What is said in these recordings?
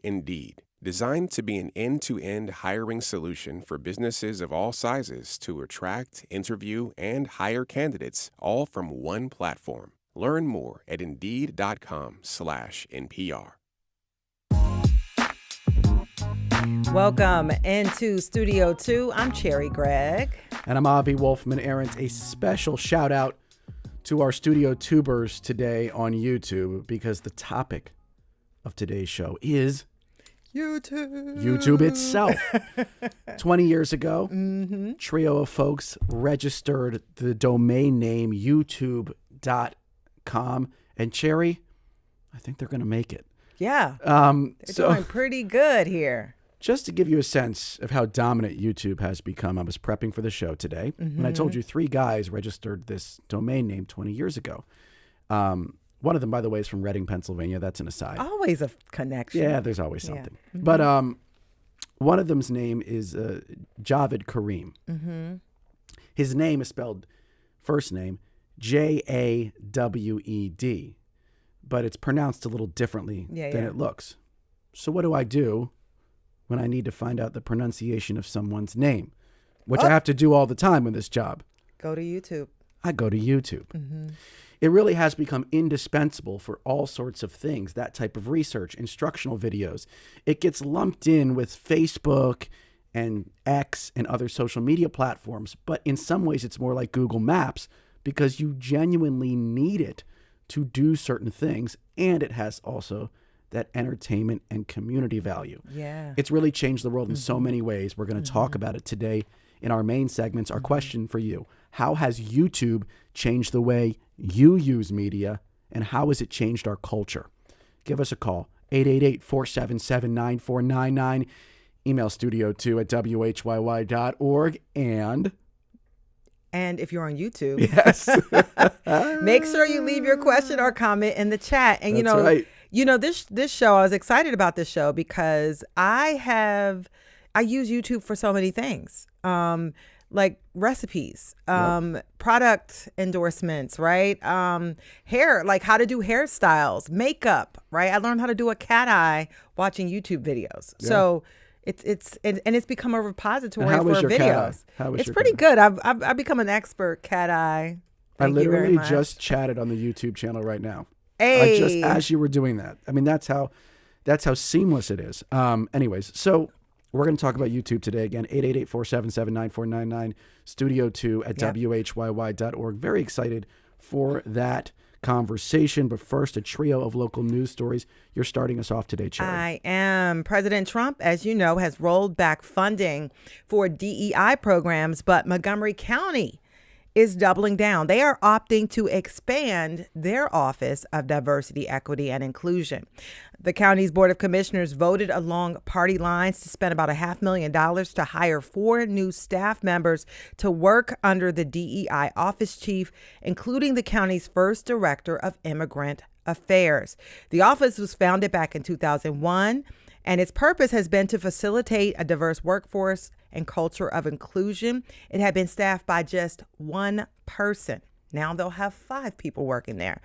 Indeed, designed to be an end-to-end hiring solution for businesses of all sizes to attract, interview, and hire candidates, all from one platform. Learn more at Indeed.com/NPR. Welcome into Studio 2. I'm Cherry Gregg. And I'm Avi Wolfman-Arent. A special shout out to our Studio Tubers today on YouTube, because the topic of today's show is YouTube itself. 20 years ago, trio of folks registered the domain name youtube.com. And Cherry, I think they're going to make it. Yeah. They're doing pretty good here. Just to give you a sense of how dominant YouTube has become, I was prepping for the show today, and I told you 3 guys registered this domain name 20 years ago. One of them, by the way, is from Reading, Pennsylvania. That's an aside. Always a connection. Yeah, there's always something. Yeah. But one of them's name is Javed Kareem. His name is spelled, first name, Jawed, but it's pronounced a little differently than it looks. So what do I do when I need to find out the pronunciation of someone's name, which I have to do all the time in this job? Go to YouTube. I go to YouTube. It really has become indispensable for all sorts of things, that type of research, instructional videos. It gets lumped in with Facebook and X and other social media platforms, but in some ways it's more like Google Maps, because you genuinely need it to do certain things, and it has also that entertainment and community value. Yeah. It's really changed the world in so many ways. We're going to talk about it today in our main segments. Our question for you: how has YouTube changed the way you use media, and how has it changed our culture? Give us a call, 888-477-9499. Email studio2@whyy.org. And if you're on YouTube, Yes. make sure you leave your question or comment in the chat. And That's right. This show, I was excited about this show because I use YouTube for so many things, like recipes, product endorsements, right? Hair, like how to do hairstyles, makeup, right? I learned how to do a cat eye watching YouTube videos. Yeah. So it's become a repository for videos. It's pretty good. I've become an expert cat eye. I literally just chatted on the YouTube channel right now. Hey. Just as you were doing that. I mean, that's how seamless it is. Anyways, so we're going to talk about YouTube today. Again, 888-477-9499, studio2@whyy.org. Very excited for that conversation. But first, a trio of local news stories. You're starting us off today, Cherry. I am. President Trump, as you know, has rolled back funding for DEI programs, but Montgomery County is doubling down. They are opting to expand their Office of Diversity, Equity, and Inclusion. The county's Board of Commissioners voted along party lines to spend about $500,000 to hire 4 new staff members to work under the DEI office chief, including the county's first director of immigrant affairs. The office was founded back in 2001, and its purpose has been to facilitate a diverse workforce and culture of inclusion. It had been staffed by just 1 person. Now they'll have 5 people working there.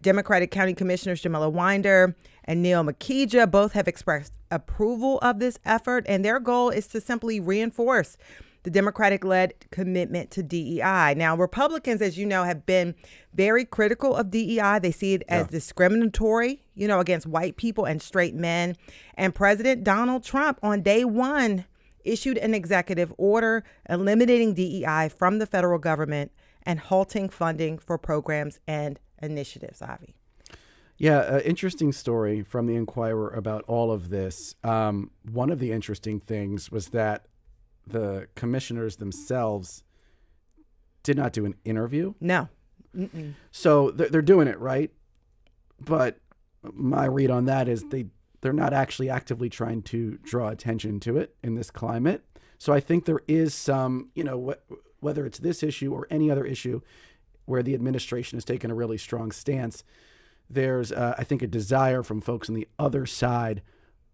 Democratic County Commissioners Jamila Winder and Neil Makija both have expressed approval of this effort, and their goal is to simply reinforce the Democratic-led commitment to DEI. Now, Republicans, as you know, have been very critical of DEI. They see it as discriminatory, against white people and straight men. And President Donald Trump, on day 1, issued an executive order eliminating DEI from the federal government and halting funding for programs and initiatives, Avi. Yeah, interesting story from the Inquirer about all of this. One of the interesting things was that the commissioners themselves did not do an interview. No. So they're doing it, right? But my read on that is they're not actually actively trying to draw attention to it in this climate. So I think there is some, whether it's this issue or any other issue where the administration has taken a really strong stance, there's, I think, a desire from folks on the other side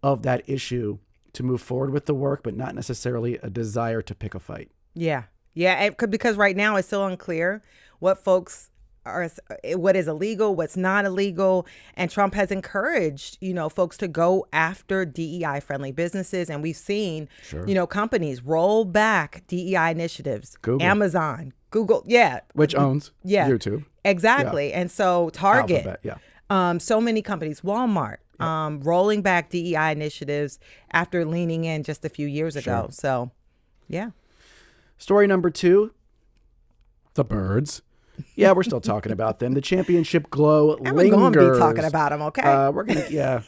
of that issue to move forward with the work, but not necessarily a desire to pick a fight. Yeah. Yeah, because right now it's still unclear what folks what is illegal, what's not illegal. And Trump has encouraged, folks to go after DEI friendly businesses. And we've seen, companies roll back DEI initiatives. Google. Amazon, Google. Yeah. Which owns YouTube. Exactly. Yeah. And so Target. Alphabet, so many companies, Walmart, rolling back DEI initiatives after leaning in just a few years ago. So, yeah. Story number 2, the birds. Yeah, we're still talking about them. The championship glow and lingers. We're going to be talking about them, okay? We're going to,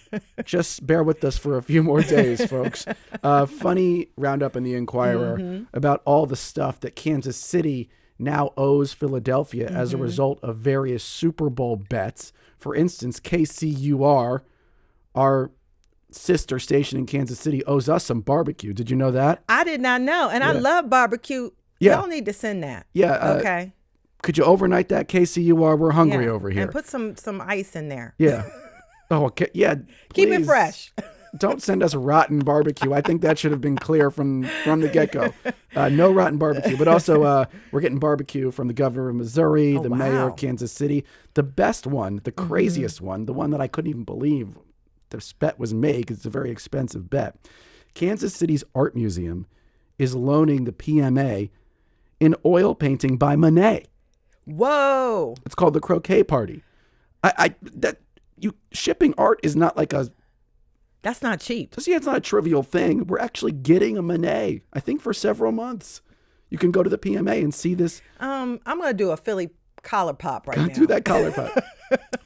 just bear with us for a few more days, folks. Funny roundup in the Inquirer about all the stuff that Kansas City now owes Philadelphia as a result of various Super Bowl bets. For instance, KCUR, our sister station in Kansas City, owes us some barbecue. Did you know that? I did not know. And I love barbecue. Yeah. Y'all need to send that. Yeah. Okay. Could you overnight that, KCUR? We're hungry over here. And put some ice in there. Yeah. Oh, okay. Yeah. Keep it fresh. Don't send us rotten barbecue. I think that should have been clear from the get-go. No rotten barbecue. But also, we're getting barbecue from the governor of Missouri, the mayor of Kansas City. The best one, the craziest one, the one that I couldn't even believe this bet was made because it's a very expensive bet. Kansas City's art museum is loaning the PMA an oil painting by Monet. Whoa! It's called the Croquet Party. Shipping art is not like a. That's not cheap. See, it's not a trivial thing. We're actually getting a Monet, I think, for several months. You can go to the PMA and see this. I'm going to do a Philly collar pop right now. Do that collar pop.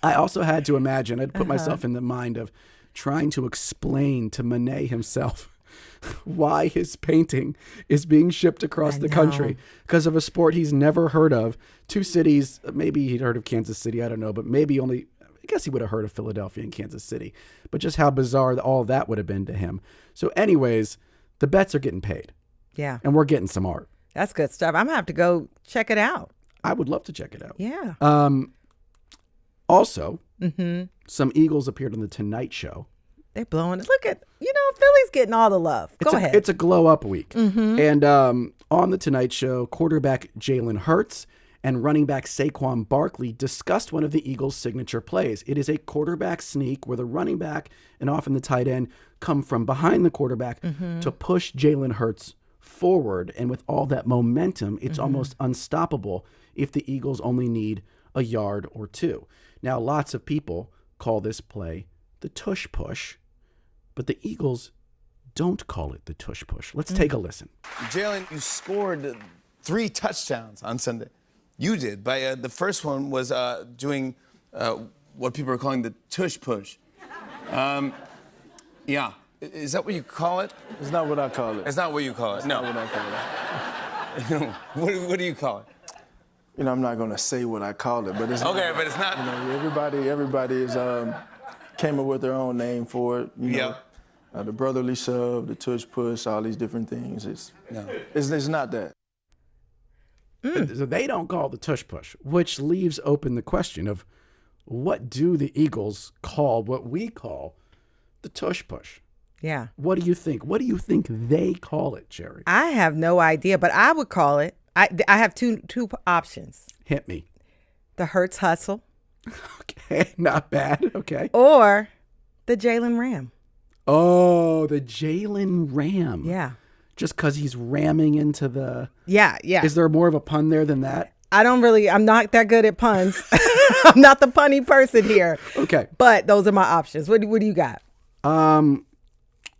I also had to imagine, I'd put myself in the mind of trying to explain to Monet himself why his painting is being shipped across the country because of a sport he's never heard of. 2 cities, maybe he'd heard of Kansas City, I don't know, but maybe only, I guess he would have heard of Philadelphia and Kansas City, but just how bizarre all that would have been to him. So anyways, the bets are getting paid. Yeah. And we're getting some art. That's good stuff. I'm going to have to go check it out. I would love to check it out. Yeah. Also, some Eagles appeared on The Tonight Show. They're blowing it. Look at, Philly's getting all the love. Go ahead. It's a glow up week. And on The Tonight Show, quarterback Jalen Hurts and running back Saquon Barkley discussed one of the Eagles' signature plays. It is a quarterback sneak where the running back and often the tight end come from behind the quarterback to push Jalen Hurts forward. And with all that momentum, it's almost unstoppable if the Eagles only need a yard or 2. Now, lots of people call this play the tush push, but the Eagles don't call it the tush push. Let's take a listen. Jalen, you scored 3 touchdowns on Sunday. You did. The first one was doing what people are calling the tush push. Yeah. Is that what you call it? It's not what I call it. It's not what you call it. It's no. not what I call it. What do you call it? I'm not going to say what I call it, but it's okay, but it's not. Everybody is came up with their own name for it. The brotherly shove, the tush push, all these different things. It's not that. So they don't call it the tush push, which leaves open the question of what do the Eagles call what we call the tush push? Yeah. What do you think? What do you think they call it, Jerry? I have no idea, but I would call it. I have two options. Hit me. The Hurts hustle. Okay, not bad. Okay. Or the Jalen Ram. Oh, the Jalen Ram. Yeah. Just because he's ramming into the... Yeah. Is there more of a pun there than that? I'm not that good at puns. I'm not the punny person here. Okay. But those are my options. What do you got?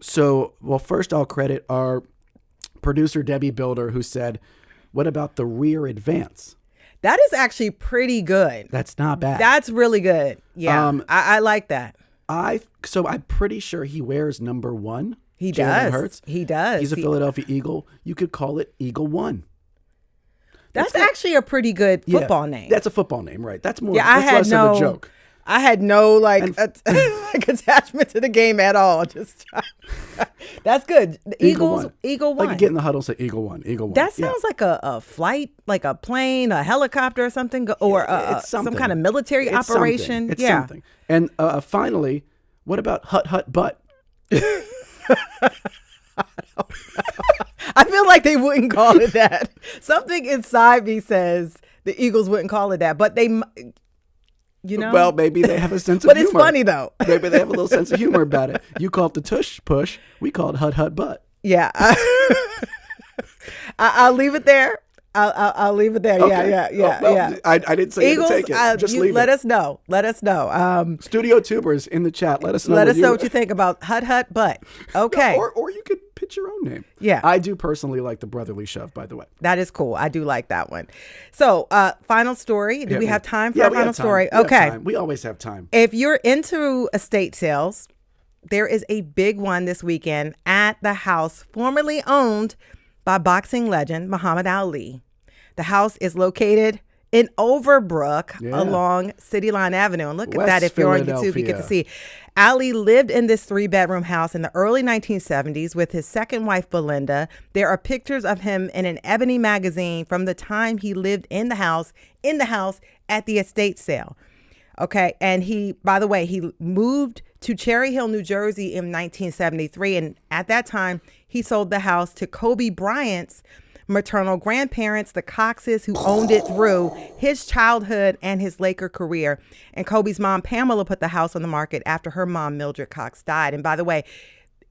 So, first I'll credit our producer, Debbie Builder, who said, what about the rear advance? That is actually pretty good. That's not bad. That's really good. Yeah, I like that. So I'm pretty sure he wears number 1. He Jalen does. Hurts. He does. He's a Philadelphia Eagle. You could call it Eagle 1. That's actually a pretty good football name. That's a football name, right? That's more. Yeah, that's less of a joke. I had no attachment to the game at all. Just that's good. The Eagle 1. Like you get in the huddle, say Eagle 1, Eagle 1. That sounds like a flight, like a plane, a helicopter or something, or some kind of military operation. It's something. And finally, what about hut hut butt? I feel like they wouldn't call it that. Something inside me says the Eagles wouldn't call it that, but they, you know. Well, maybe they have a sense of but humor. it's funny though. Maybe they have a little sense of humor about it. You call it the tush push. We call it hut hut butt. Yeah. I'll leave it there. I'll leave it there. Okay. Yeah. I didn't say Eagles, you to take it. Just leave let it. us know. Let us know. Studio tubers in the chat. Let us know. Let us know what you think about hut hut butt. Okay. Or you could pitch your own name. Yeah. I do personally like the brotherly shove, by the way. That is cool. I do like that one. So, final story. Do we have time for a final story? We have Okay. time. We always have time. If you're into estate sales, there is a big one this weekend at the house formerly owned by boxing legend Muhammad Ali. The house is located in Overbrook along City Line Avenue. And look at that. If you're on YouTube, you get to see. Ali lived in this 3-bedroom house in the early 1970s with his second wife, Belinda. There are pictures of him in an Ebony magazine from the time he lived in the house at the estate sale. Okay. And he, by the way, he moved to Cherry Hill, New Jersey in 1973. And at that time, he sold the house to Kobe Bryant's maternal grandparents, the Coxes, who owned it through his childhood and his Laker career. And Kobe's mom, Pamela, put the house on the market after her mom, Mildred Cox, died. And by the way,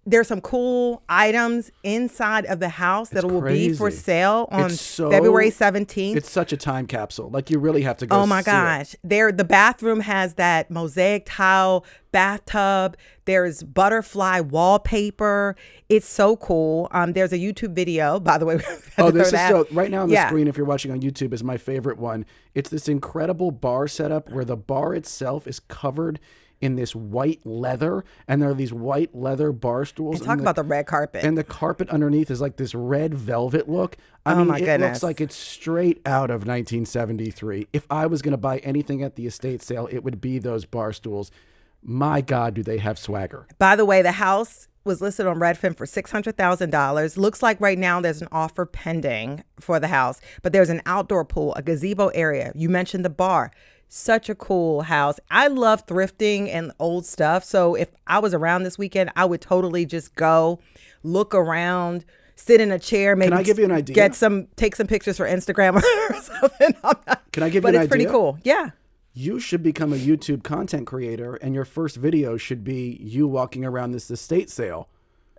there's some cool items inside of the house that will be for sale on February 17th. It's such a time capsule. Like, you really have to go. Oh my gosh. The bathroom has that mosaic tile bathtub. There's butterfly wallpaper. It's so cool. There's a YouTube video, by the way. This is so right now on the screen, if you're watching on YouTube, is my favorite one. It's this incredible bar setup where the bar itself is covered in this white leather, and there are these white leather bar stools. And talk about the red carpet. And the carpet underneath is like this red velvet look. I mean, my goodness. It looks like it's straight out of 1973. If I was going to buy anything at the estate sale, it would be those bar stools. My God, do they have swagger. By the way, the house was listed on Redfin for $600,000. Looks like right now there's an offer pending for the house, but there's an outdoor pool, a gazebo area. You mentioned the bar. Such a cool house. I love thrifting and old stuff. So if I was around this weekend, I would totally just go look around, sit in a chair, maybe. Can I give you an idea? Take some pictures for Instagram or something. Can I give you an idea? But it's pretty cool. Yeah. You should become a YouTube content creator, and your first video should be you walking around this estate sale.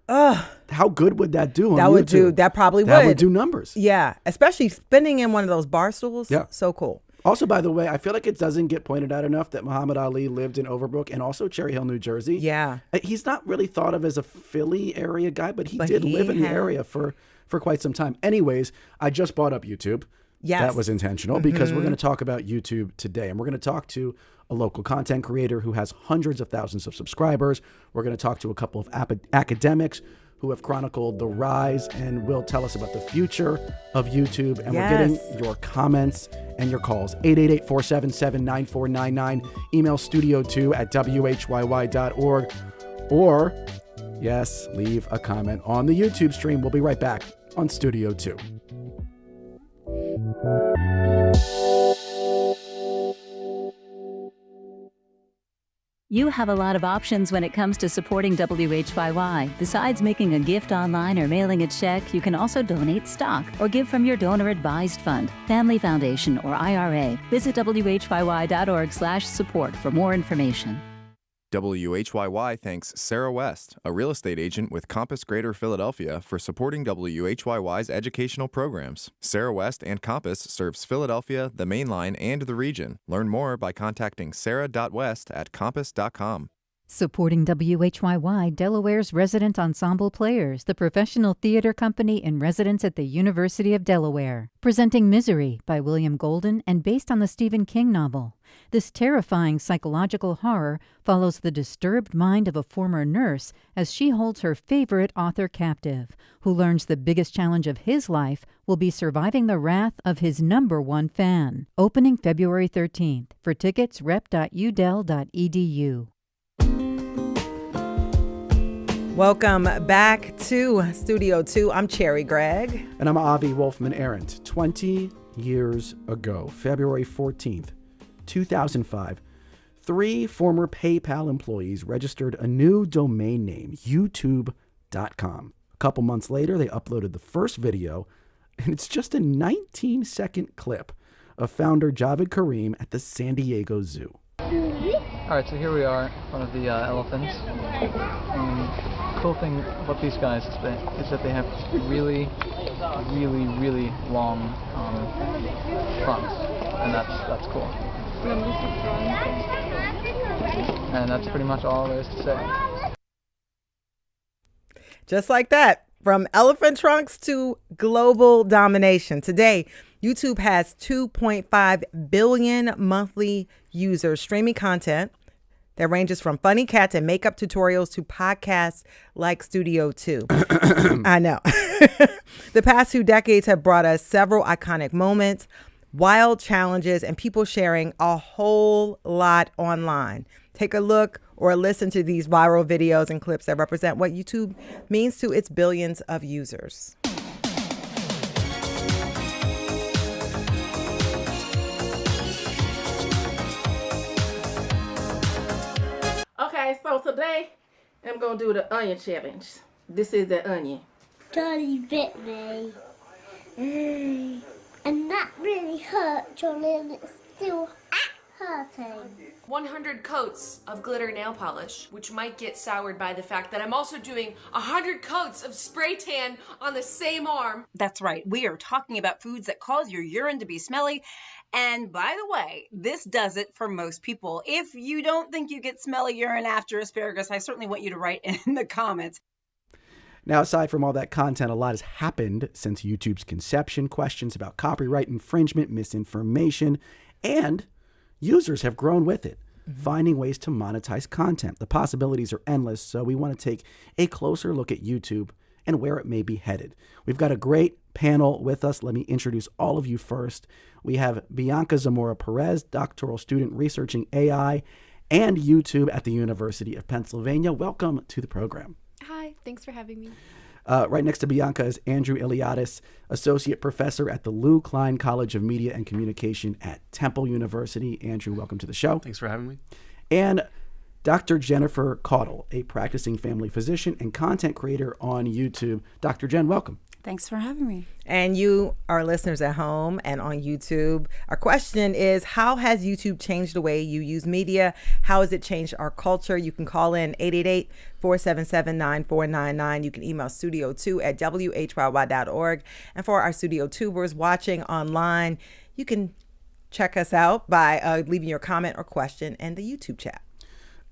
How good would that do on YouTube? That probably would. That would do numbers. Yeah. Especially spending in one of those bar stools. Yeah. So cool. Also, by the way, I feel like it doesn't get pointed out enough that Muhammad Ali lived in Overbrook and also Cherry Hill, New Jersey. Yeah. He's not really thought of as a Philly area guy, but he did live in the area for quite some time. Anyways, I just brought up YouTube. Yes. That was intentional because we're going to talk about YouTube today. And we're going to talk to a local content creator who has hundreds of thousands of subscribers. We're going to talk to a couple of academics who have chronicled the rise and will tell us about the future of YouTube. And we're getting your comments and your calls. 888-477-9499. Email studio2@whyy.org. Or, yes, leave a comment on the YouTube stream. We'll be right back on Studio 2. You have a lot of options when it comes to supporting WHYY. Besides making a gift online or mailing a check, you can also donate stock or give from your donor-advised fund, family foundation, or IRA. Visit WHYY.org/support for more information. WHYY thanks Sarah West, a real estate agent with Compass Greater Philadelphia, for supporting WHYY's educational programs. Sarah West and Compass serves Philadelphia, the Main Line, and the region. Learn more by contacting sarah.west@compass.com. Supporting WHYY, Delaware's Resident Ensemble Players, the professional theater company in residence at the University of Delaware. Presenting Misery by William Golden and based on the Stephen King novel. This terrifying psychological horror follows the disturbed mind of a former nurse as she holds her favorite author captive, who learns the biggest challenge of his life will be surviving the wrath of his #1 fan. Opening February 13th. For tickets, rep.udel.edu. Welcome back to Studio 2. I'm Cherry Gregg. And I'm Avi Wolfman-Arendt. 20 years ago, February 14th, 2005, 3 former PayPal employees registered a new domain name, youtube.com. A couple months later, they uploaded the first video, and it's just a 19-second clip of founder Javed Karim at the San Diego Zoo. All right, so here we are in front of the elephants. The cool thing about these guys is that they have really, really, really long trunks, and that's cool. And that's pretty much all there is to say. Just like that, from elephant trunks to global domination. Today, YouTube has 2.5 billion monthly users streaming content that ranges from funny cats and makeup tutorials to podcasts like Studio 2. I know. The past 2 decades have brought us several iconic moments, wild challenges, and people sharing a whole lot online. Take a look or listen to these viral videos and clips that represent what YouTube means to its billions of users. Okay, so today I'm going to do the onion challenge. This is the onion. Johnny bit me. And that really hurt, Johnny, and it's still hurting. 100 coats of glitter nail polish, which might get soured by the fact that I'm also doing 100 coats of spray tan on the same arm. That's right. We are talking about foods that cause your urine to be smelly. And by the way, this does it for most people. If you don't think you get smelly urine after asparagus, I certainly want you to write in the comments. Now, aside from all that content, a lot has happened since YouTube's conception. Questions about copyright infringement, misinformation, and users have grown with it, finding ways to monetize content. The possibilities are endless, so we want to take a closer look at YouTube and where it may be headed. We've got a great panel with us. Let me introduce all of you first. We have Bianca Zamora Perez, doctoral student researching AI and YouTube at the University of Pennsylvania. Welcome to the program. Hi, thanks for having me. Right next to Bianca is Andrew Iliadis, associate professor at the Klein College of Media and Communication at Temple University. Andrew, welcome to the show. Thanks for having me. And Dr. Jennifer Caudle, a practicing family physician and content creator on YouTube. Dr. Jen, welcome. Thanks for having me. And you, our listeners at home and on YouTube, our question is, how has YouTube changed the way you use media? How has it changed our culture? You can call in 888-477-9499. You can email studio2@whyy.org. And for our Studio Tubers watching online, you can check us out by leaving your comment or question in the YouTube chat.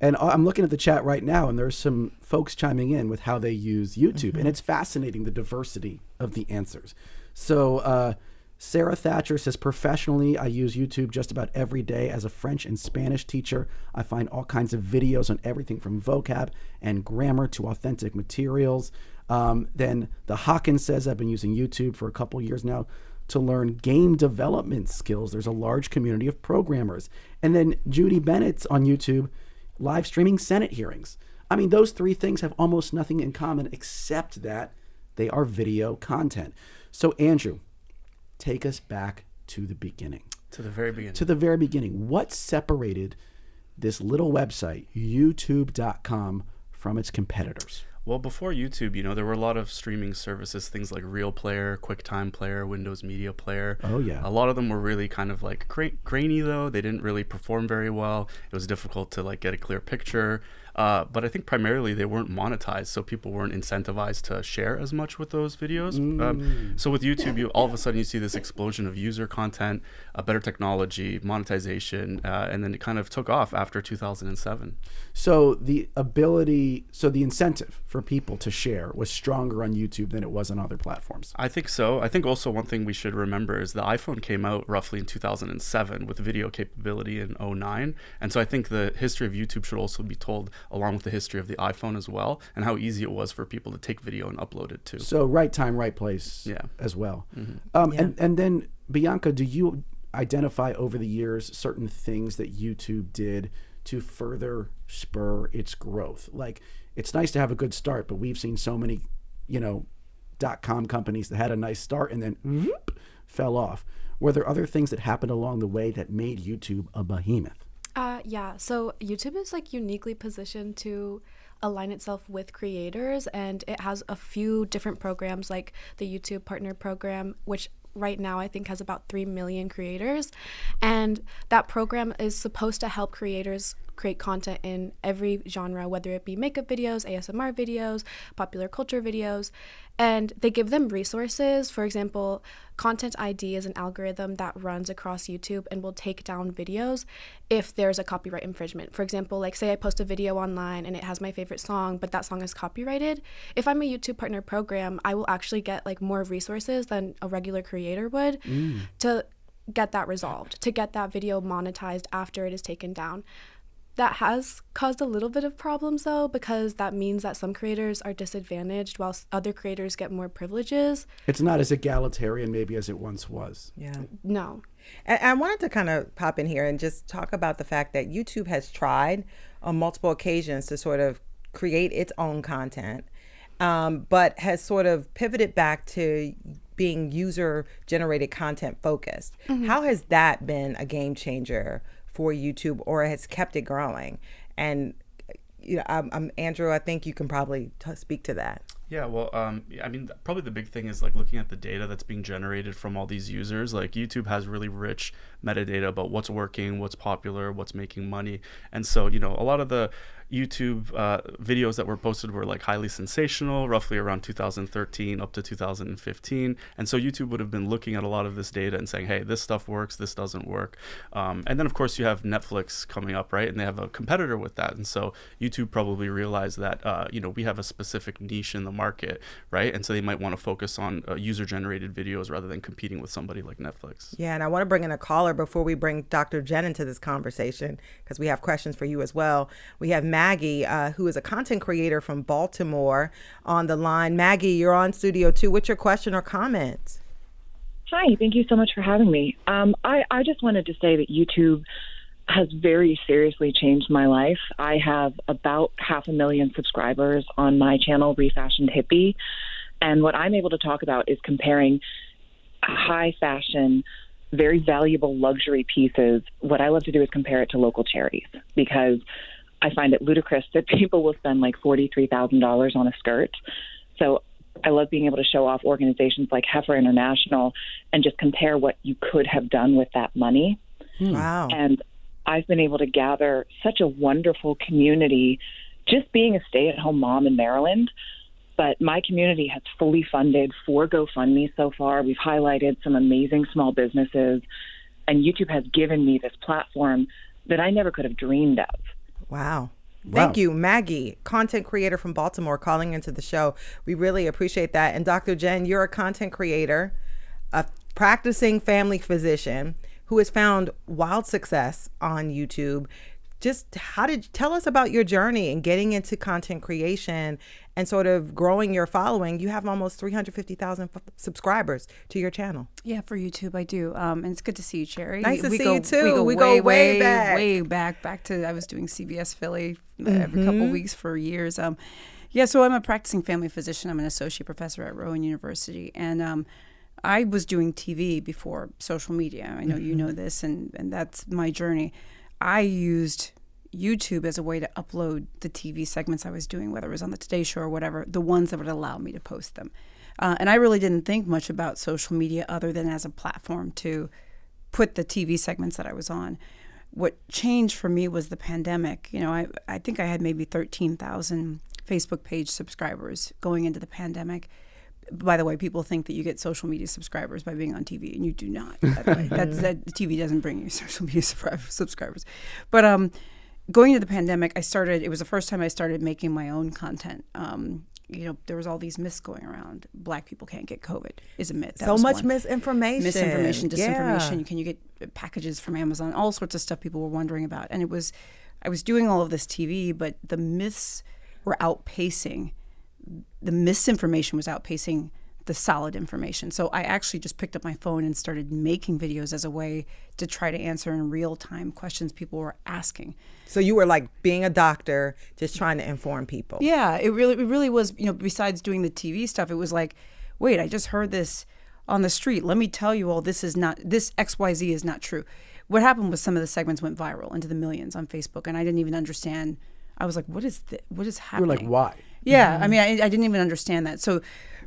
And I'm looking at the chat right now, and there's some folks chiming in with how they use YouTube. And it's fascinating, the diversity of the answers. So Sarah Thatcher says, professionally, I use YouTube just about every day as a French and Spanish teacher. I find all kinds of videos on everything from vocab and grammar to authentic materials. Then the Hawkins says, I've been using YouTube for a couple years now to learn game development skills. There's a large community of programmers. And then Judy Bennett's on YouTube, live streaming Senate hearings. I mean, those three things have almost nothing in common except that they are video content. So, Andrew, take us back to the beginning. To the very beginning. To the very beginning. What separated this little website, YouTube.com, from its competitors? Well, before YouTube, there were a lot of streaming services, things like Real Player, QuickTime Player, Windows Media Player. Oh, yeah. A lot of them were really kind of like grainy, though. They didn't really perform very well. It was difficult to get a clear picture. But I think primarily they weren't monetized, so people weren't incentivized to share as much with those videos. So with YouTube, all of a sudden you see this explosion of user content, better technology, monetization, and then it kind of took off after 2007. So the incentive for people to share was stronger on YouTube than it was on other platforms. I think so. I think also one thing we should remember is the iPhone came out roughly in 2007 with video capability in 2009. And so I think the history of YouTube should also be told along with the history of the iPhone as well, and how easy it was for people to take video and upload it too. So right time, right place as well. Mm-hmm. And then, Bianca, do you identify over the years certain things that YouTube did to further spur its growth? Like, it's nice to have a good start, but we've seen so many, .com companies that had a nice start and then fell off. Were there other things that happened along the way that made YouTube a behemoth? Yeah, so YouTube is uniquely positioned to align itself with creators, and it has a few different programs like the YouTube Partner Program, which right now I think has about 3 million creators, and that program is supposed to help creators create content in every genre, whether it be makeup videos, ASMR videos, popular culture videos, and they give them resources. For example, Content ID is an algorithm that runs across YouTube and will take down videos if there's a copyright infringement. For example, like say I post a video online and it has my favorite song, but that song is copyrighted. If I'm a YouTube partner program, I will actually get like more resources than a regular creator would to get that resolved, to get that video monetized after it is taken down. That has caused a little bit of problems though, because that means that some creators are disadvantaged while other creators get more privileges. It's not as egalitarian maybe as it once was. Yeah. No. And I wanted to kind of pop in here and just talk about the fact that YouTube has tried on multiple occasions to sort of create its own content, but has sort of pivoted back to being user-generated content focused. How has that been a game changer for YouTube, or has kept it growing? And you know, I'm Andrew, I think you can probably speak to that. Yeah, well, I mean, probably the big thing is like looking at the data that's being generated from all these users. Like YouTube has really rich metadata about what's working, what's popular, what's making money. And so, you know, a lot of the YouTube videos that were posted were like highly sensational, roughly around 2013 up to 2015. And so YouTube would have been looking at a lot of this data and saying, hey, this stuff works, this doesn't work. And then of course you have Netflix coming up, right? And they have a competitor with that. And so YouTube probably realized that, you know, we have a specific niche in the market, right? And so they might want to focus on user-generated videos rather than competing with somebody like Netflix. Yeah, and I want to bring in a caller before we bring Dr. Jen into this conversation, because we have questions for you as well. We have Maggie, who is a content creator from Baltimore, on the line. Maggie, you're on Studio 2. What's your question or comment? Hi, thank you so much for having me. I just wanted to say that YouTube has very seriously changed my life. I have about 500,000 subscribers on my channel, Refashioned Hippie, and what I'm able to talk about is comparing high fashion, very valuable luxury pieces. What I love to do is compare it to local charities, because I find it ludicrous that people will spend like $43,000 on a skirt. So I love being able to show off organizations like Heifer International and just compare what you could have done with that money. Wow. And I've been able to gather such a wonderful community just being a stay-at-home mom in Maryland. But my community has fully funded 4 GoFundMe so far. We've highlighted some amazing small businesses, and YouTube has given me this platform that I never could have dreamed of. Wow. Thank you, Maggie, content creator from Baltimore, calling into the show. We really appreciate that. And Dr. Jen, you're a content creator, a practicing family physician who has found wild success on YouTube. Just tell us about your journey in getting into content creation and sort of growing your following. You have almost 350,000 subscribers to your channel. Yeah, for YouTube, I do. And it's good to see you, Cherry. Nice to see you too. We go way back. Way back to, I was doing CBS Philly every couple weeks for years. Yeah, so I'm a practicing family physician. I'm an associate professor at Rowan University. And I was doing TV before social media. I know you know this, and that's my journey. I used YouTube as a way to upload the TV segments I was doing, whether it was on the Today Show or whatever, the ones that would allow me to post them. And I really didn't think much about social media other than as a platform to put the TV segments that I was on. What changed for me was the pandemic. You know, I think I had maybe 13,000 Facebook page subscribers going into the pandemic. By the way, people think that you get social media subscribers by being on TV, and you do not. By the way. That TV doesn't bring you social media subscribers. But going into the pandemic, it was the first time I started making my own content. You know, there was all these myths going around. Black people can't get COVID is a myth. So much misinformation. Misinformation, disinformation. Yeah. Can you get packages from Amazon? All sorts of stuff people were wondering about. And I was doing all of this TV, but the myths were outpacing. The misinformation was outpacing the solid information. So I actually just picked up my phone and started making videos as a way to try to answer in real time questions people were asking. So you were like being a doctor, just trying to inform people. Yeah, it really was, you know, besides doing the TV stuff, it was like, wait, I just heard this on the street. Let me tell you all, this XYZ is not true. What happened was some of the segments went viral into the millions on Facebook, and I didn't even understand. I was like, what is happening? You're like, why? Yeah, I mean, I didn't even understand that. So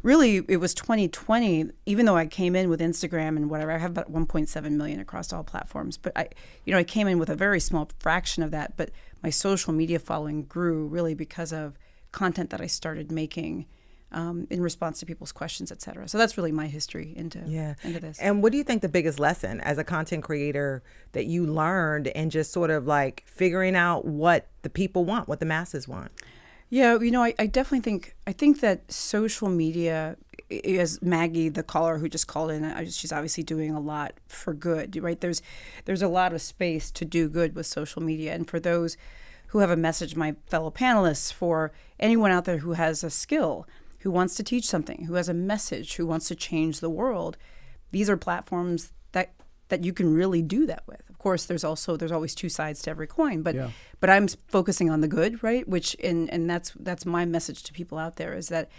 really, it was 2020, even though I came in with Instagram and whatever, I have about 1.7 million across all platforms, but I came in with a very small fraction of that, but my social media following grew really because of content that I started making in response to people's questions, et cetera. So that's really my history into this. And what do you think the biggest lesson as a content creator that you learned in just sort of like figuring out what the people want, what the masses want? Yeah, I definitely think that social media, as Maggie, the caller who just called in, she's obviously doing a lot for good, right? There's a lot of space to do good with social media. And for those who have a message, my fellow panelists, for anyone out there who has a skill, who wants to teach something, who has a message, who wants to change the world, these are platforms that you can really do that with. Of course, there's always two sides to every coin, but I'm focusing on the good, right? Which and that's my message to people out there is that,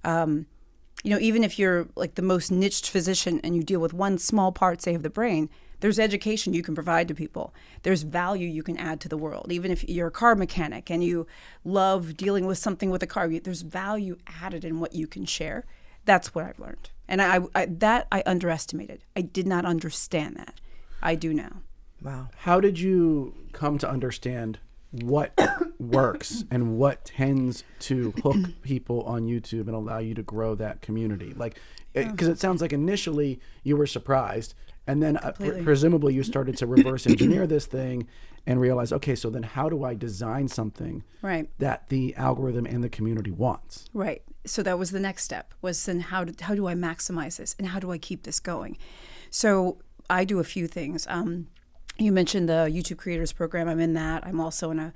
even if you're like the most niched physician and you deal with one small part, say, of the brain, there's education you can provide to people. There's value you can add to the world. Even if you're a car mechanic and you love dealing with something with a car, there's value added in what you can share. That's what I've learned. And I underestimated. I did not understand that. I do now. Wow. How did you come to understand what works and what tends to hook people on YouTube and allow you to grow that community? Like, because it sounds like initially you were surprised, and then presumably you started to reverse engineer this thing and realize, okay, so then how do I design something that the algorithm and the community wants? Right. So that was the next step, was then how do I maximize this and how do I keep this going? So I do a few things. You mentioned the YouTube Creators Program. I'm in that. I'm also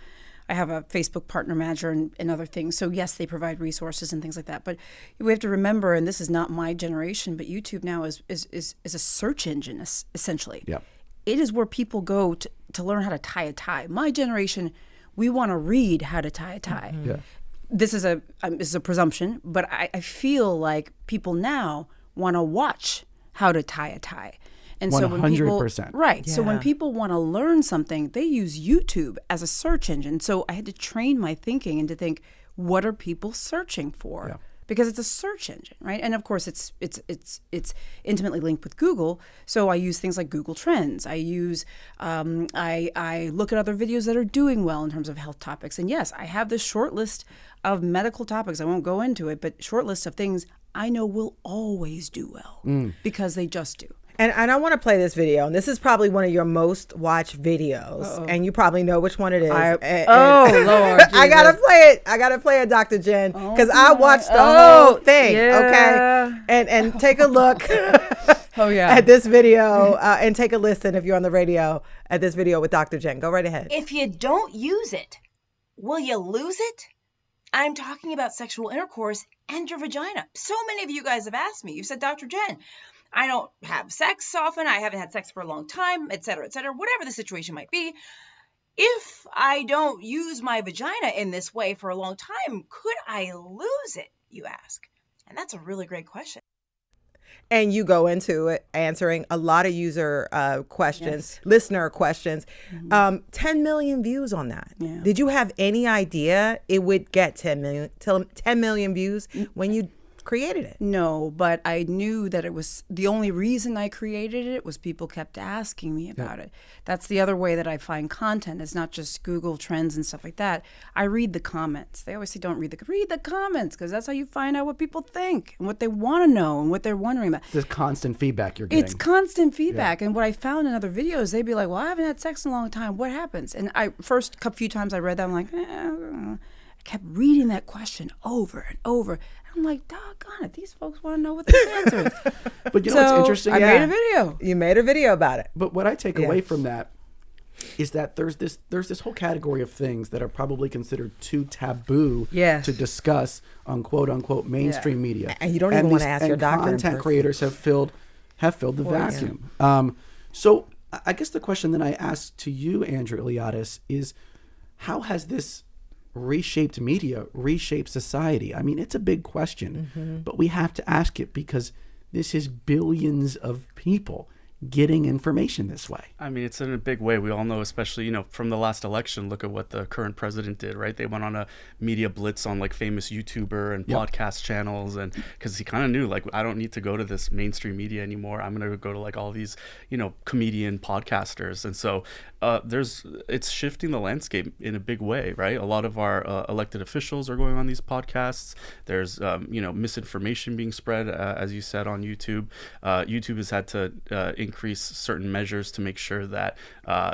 I have a Facebook Partner Manager and other things. So yes, they provide resources and things like that. But we have to remember, and this is not my generation, but YouTube now is a search engine, essentially. Yep. It is where people go to learn how to tie a tie. My generation, we want to read how to tie a tie. Mm-hmm. Yeah. This is a presumption, but I feel like people now want to watch how to tie a tie. And 100%. So when people, right. Yeah. So when people want to learn something, they use YouTube as a search engine. So I had to train my thinking and to think, what are people searching for? Yeah. Because it's a search engine, right? And of course, it's intimately linked with Google. So I use things like Google Trends. I use I look at other videos that are doing well in terms of health topics. And yes, I have this short list of medical topics. I won't go into it, but short list of things I know will always do well because they just do. And I want to play this video, and this is probably one of your most watched videos, and you probably know which one it is. Lord, I gotta play it. I gotta play it, Dr. Jen, because I watched the whole thing. Okay, and take a look. At this video, and take a listen if you're on the radio at this video with Dr. Jen. Go right ahead. If you don't use it, will you lose it? I'm talking about sexual intercourse and your vagina. So many of you guys have asked me. You said, Dr. Jen, I don't have sex often. I haven't had sex for a long time, et cetera, whatever the situation might be. If I don't use my vagina in this way for a long time, could I lose it, you ask? And that's a really great question. And you go into it answering a lot of user questions, listener questions. 10 million views on that. Yeah. Did you have any idea it would get 10 million views when you created it? No, but I knew that it was the only reason I created it was people kept asking me about it. That's the other way that I find content. It's not just Google Trends and stuff like that. I read the comments. They always say don't read the comments, because that's how you find out what people think and what they want to know and what they're wondering about. This constant feedback you're getting. It's constant feedback. And what I found in other videos, they'd be like, well, I haven't had sex in a long time. What happens? And first few times I read that, I'm like, I kept reading that question over and over. I'm like, doggone it, these folks want to know what the answer is. But you know what's interesting? I made a video. You made a video about it. But what I take away from that is that there's this whole category of things that are probably considered too taboo to discuss on quote unquote mainstream media. And you don't even want to ask your doctor. Content creators have filled the vacuum. So I guess the question that I asked to you, Andrew Iliadis, is how has this reshaped media, reshaped society? I mean, it's a big question, but we have to ask it because this is billions of people getting information this way. I mean, it's in a big way. We all know, especially, from the last election, look at what the current president did, right? They went on a media blitz on like famous YouTuber and podcast channels, and because he kind of knew, like, I don't need to go to this mainstream media anymore. I'm going to go to like all these, comedian podcasters. And so it's shifting the landscape in a big way, right? A lot of our elected officials are going on these podcasts. There's, misinformation being spread, as you said, on YouTube. YouTube has had to increase certain measures to make sure that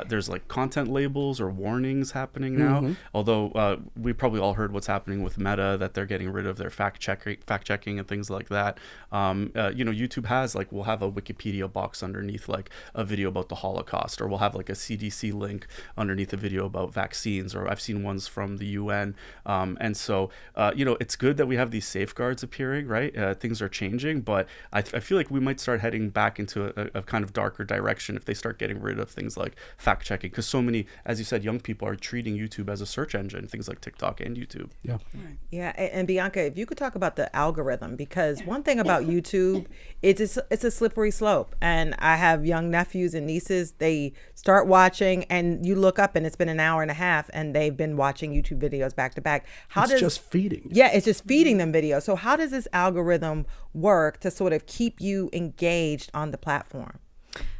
there's like content labels or warnings happening now. Although we probably all heard what's happening with Meta, that they're getting rid of their fact checking and things like that. YouTube has we'll have a Wikipedia box underneath like a video about the Holocaust, or we'll have like a CDC link underneath a video about vaccines, or I've seen ones from the UN. And so it's good that we have these safeguards appearing, right? Things are changing, but I feel like we might start heading back into a kind of darker direction if they start getting rid of things like fact checking, because so many, as you said, young people are treating YouTube as a search engine, things like TikTok and YouTube. Yeah. And Bianca, if you could talk about the algorithm, because one thing about YouTube, it's a slippery slope. And I have young nephews and nieces, they start watching and you look up and it's been an hour and a half and they've been watching YouTube videos back to back. It's just feeding. Yeah, it's just feeding them videos. So how does this algorithm work to sort of keep you engaged on the platform?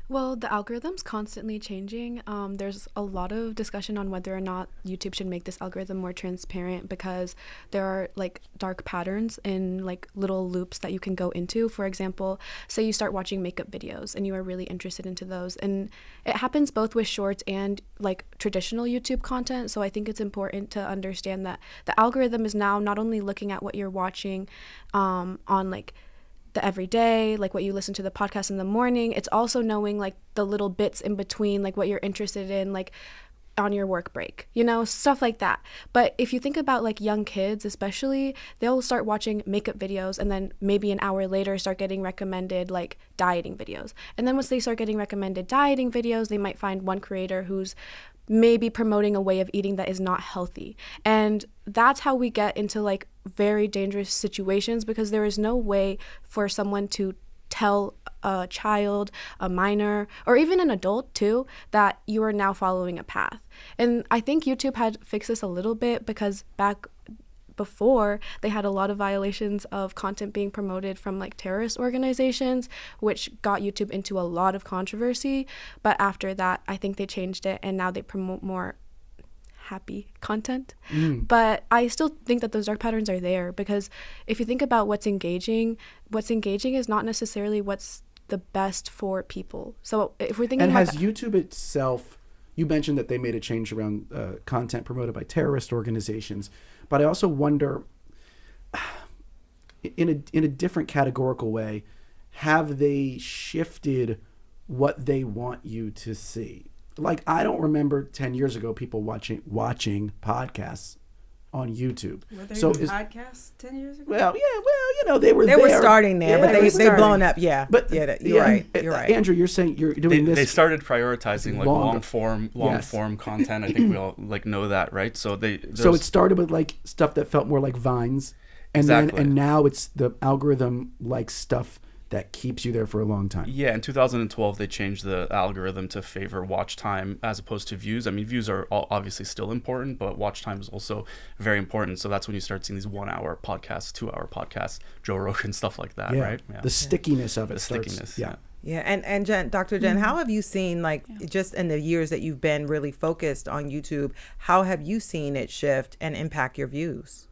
Well, the algorithm's constantly changing. There's a lot of discussion on whether or not YouTube should make this algorithm more transparent, because there are like dark patterns in like little loops that you can go into. For example, say you start watching makeup videos and you are really interested into those. And it happens both with shorts and like traditional YouTube content. So I think it's important to understand that the algorithm is now not only looking at what you're watching on like the everyday, like what you listen to the podcast in the morning, it's also knowing like the little bits in between, like what you're interested in, like on your work break, stuff like that. But if you think about like young kids especially, they'll start watching makeup videos and then maybe an hour later start getting recommended like dieting videos. And then once they start getting recommended dieting videos, they might find one creator who's maybe promoting a way of eating that is not healthy. And that's how we get into like very dangerous situations, because there is no way for someone to tell a child, a minor, or even an adult too, that you are now following a path. And I think YouTube had fixed this a little bit, because back before, they had a lot of violations of content being promoted from like terrorist organizations, which got YouTube into a lot of controversy. But after that, I think they changed it, and now they promote more happy content. But I still think that those dark patterns are there, because if you think about what's engaging is not necessarily what's the best for people. So if we're thinking has YouTube itself, you mentioned that they made a change around content promoted by terrorist organizations, but I also wonder, in a different categorical way, have they shifted what they want you to see? Like, I don't remember 10 years ago people watching podcasts on YouTube. Were there podcasts 10 years ago? Well, they were starting there, but they've blown up. Yeah, but you're right. Andrew, you're saying you're doing this. They started prioritizing like long form content. I think we all like know that, right? So it started with like stuff that felt more like Vines, and and now it's the algorithm like stuff that keeps you there for a long time. Yeah, in 2012, they changed the algorithm to favor watch time as opposed to views. I mean, views are obviously still important, but watch time is also very important. So that's when you start seeing these 1 hour podcasts, 2 hour podcasts, Joe Rogan, stuff like that, right? Yeah. The stickiness of it. Yeah, and Jen, Dr. Jen, how have you seen, like, just in the years that you've been really focused on YouTube, how have you seen it shift and impact your views?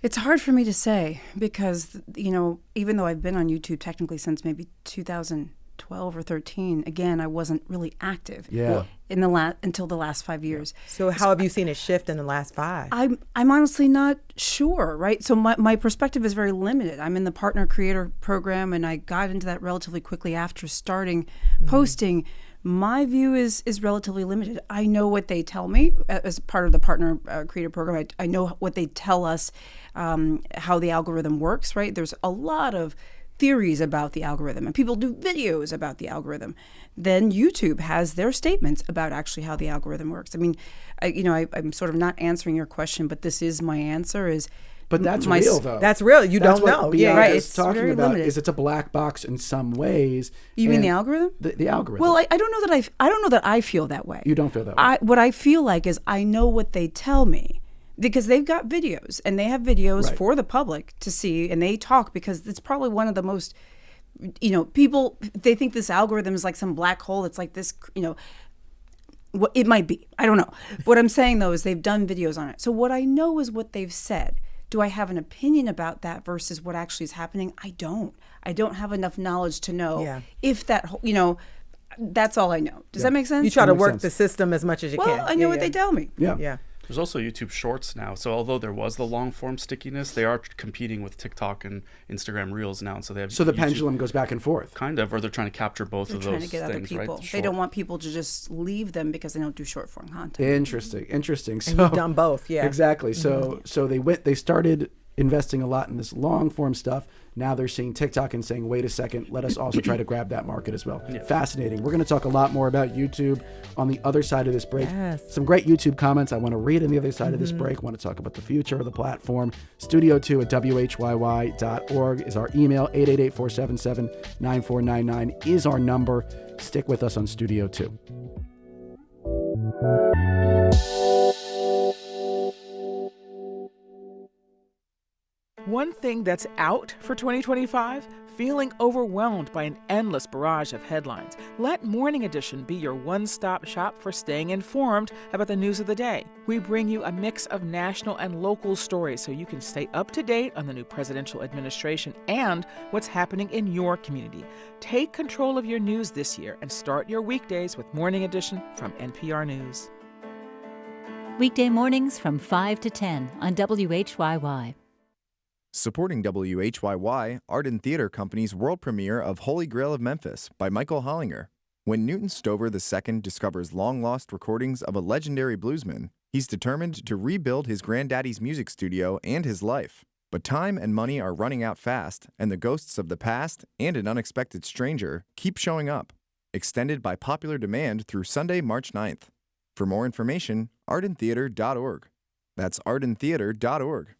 It's hard for me to say, because, even though I've been on YouTube technically since maybe 2012 or 13, again, I wasn't really active until the last 5 years. So how have you seen it shift in the last 5? I'm honestly not sure, right? So my perspective is very limited. I'm in the partner creator program, and I got into that relatively quickly after starting posting. My view is relatively limited. I know what they tell me as part of the partner creator program. I know what they tell us, how the algorithm works, right? There's a lot of theories about the algorithm, and people do videos about the algorithm. Then YouTube has their statements about actually how the algorithm works. I mean, I'm sort of not answering your question, but this is my answer, is But that's real, though. That's real. You That's don't what know. Bianca's Right. It's talking very about limited. is it's a black box in some ways. You mean the and algorithm? The algorithm. Well, I don't know that I don't know that I feel that way. You don't feel that way. What I feel like is I know what they tell me because they've got videos and they have videos Right. for the public to see, and they talk because it's probably one of the most, people, they think this algorithm is like some black hole. It's like this, what it might be. I don't know. What I'm saying though is they've done videos on it. So what I know is what they've said. Do I have an opinion about that versus what actually is happening? I don't. I don't have enough knowledge to know if that, that's all I know. Does that make sense? You try to work the system as much as you can. Well, I know what they tell me. Yeah. There's also YouTube Shorts now. So although there was the long form stickiness, they are competing with TikTok and Instagram Reels now. And so they have So the YouTube, pendulum goes back and forth. kind of, or they're trying to capture both They're of trying those to get other things, people. right? They don't want people to just leave them because they don't do short form content. Interesting. So And you've done both, yeah. Exactly. So they started investing a lot in this long form stuff. Now they're seeing TikTok and saying, wait a second, let us also try to grab that market as well. Yeah. Fascinating. We're going to talk a lot more about YouTube on the other side of this break. Yes. Some great YouTube comments I want to read on the other side of this break. I want to talk about the future of the platform. Studio2 at WHYY.org is our email. 888-477-9499 is our number. Stick with us on Studio 2. One thing that's out for 2025? Feeling overwhelmed by an endless barrage of headlines. Let Morning Edition be your one-stop shop for staying informed about the news of the day. We bring you a mix of national and local stories so you can stay up to date on the new presidential administration and what's happening in your community. Take control of your news this year and start your weekdays with Morning Edition from NPR News. Weekday mornings from 5 to 10 on WHYY. Supporting WHYY, Art and Theater Company's world premiere of Holy Grail of Memphis by Michael Hollinger. When Newton Stover II discovers long-lost recordings of a legendary bluesman, he's determined to rebuild his granddaddy's music studio and his life. But time and money are running out fast, and the ghosts of the past and an unexpected stranger keep showing up. Extended by popular demand through Sunday, March 9th. For more information, artandtheater.org. That's artandtheater.org.